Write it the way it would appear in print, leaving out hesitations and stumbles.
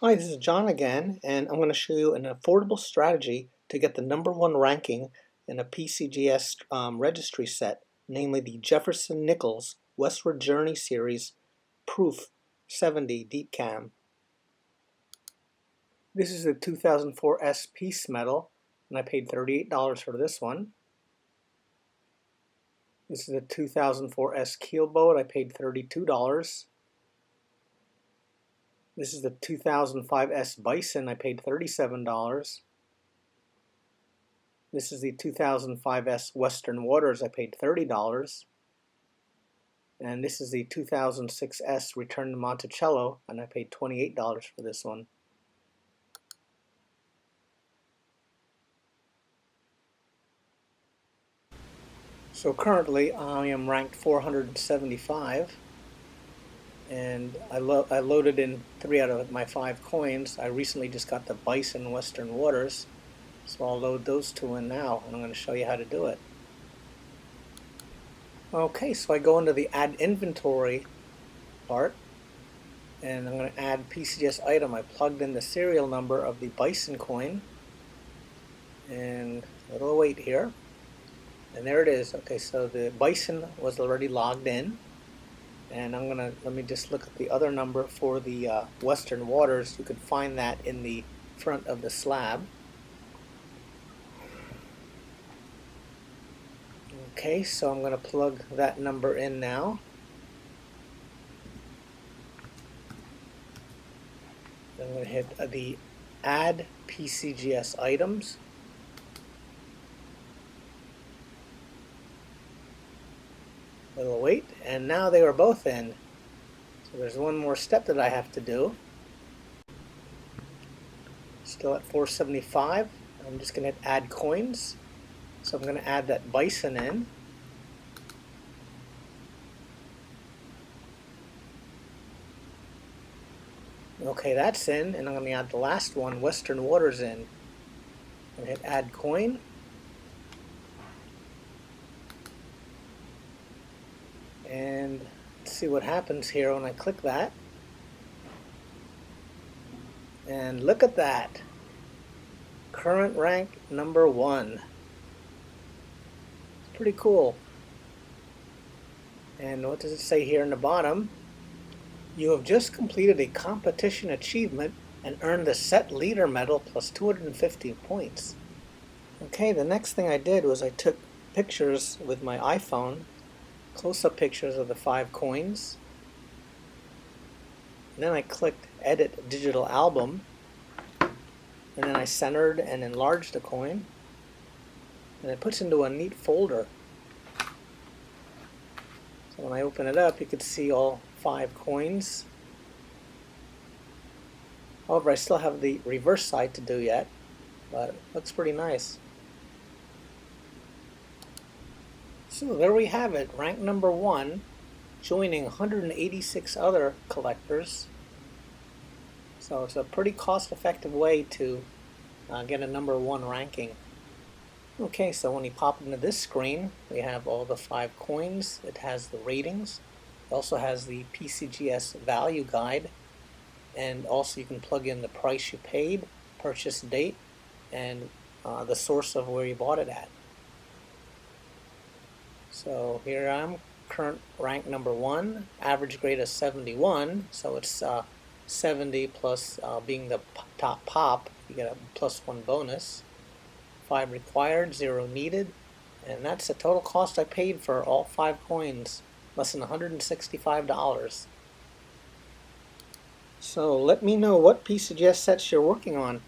Hi, this is John again, and I'm going to show you an affordable strategy to get the #1 ranking in a PCGS registry set, namely the Jefferson Nichols Westward Journey Series Proof 70 Deep Cam. This is the 2004 S Piece Medal, and I paid $38 for this one. This is the 2004 S Keelboat, I paid $32. This is the 2005 S Bison, I paid $37. This is the 2005 S Western Waters, I paid $30. And this is the 2006 S Return to Monticello, and I paid $28 for this one. So currently I am ranked 475, and I loaded in 3 out of my 5 coins. I recently just got the Bison Western Waters, so I'll load those 2 in now, and I'm going to show you how to do it. Okay, so I go into the Add Inventory part, and I'm going to add PCGS item. I plugged in the serial number of the Bison coin, and it'll wait here. And there it is. Okay, so the Bison was already logged in, and let me just look at the other number for the Western Waters. You can find that in the front of the slab. Okay, so I'm going to plug that number in now. I'm going to hit the Add PCGS Items. It'll wait, and now they are both in. So there's one more step that I have to do. Still at 475. I'm just going to hit Add Coins. So I'm going to add that Bison in. Okay, that's in, and I'm going to add the last one, Western Waters, in. I'm going to hit Add Coin. And let's see what happens here when I click that. And look at that. Current rank #1. It's pretty cool. And what does it say here in the bottom? You have just completed a competition achievement and earned the Set Leader Medal plus 250 points. Okay, the next thing I did was I took pictures with my iPhone, close-up pictures of the 5 coins. And then I clicked Edit Digital Album, and then I centered and enlarged the coin, and it puts into a neat folder. So when I open it up, you can see all 5 coins. However, I still have the reverse side to do yet, but it looks pretty nice. So there we have it, rank #1, joining 186 other collectors. So it's a pretty cost-effective way to get a #1 ranking. Okay, so when you pop into this screen, we have all the 5 coins. It has the ratings. It also has the PCGS value guide, and also you can plug in the price you paid, purchase date, and the source of where you bought it at. So here I am, current rank #1, average grade is 71, so it's 70 plus being the top pop, you get a +1 bonus. 5 required, 0 needed, and that's the total cost I paid for all 5 coins, less than $165. So let me know what PCGS sets you're working on.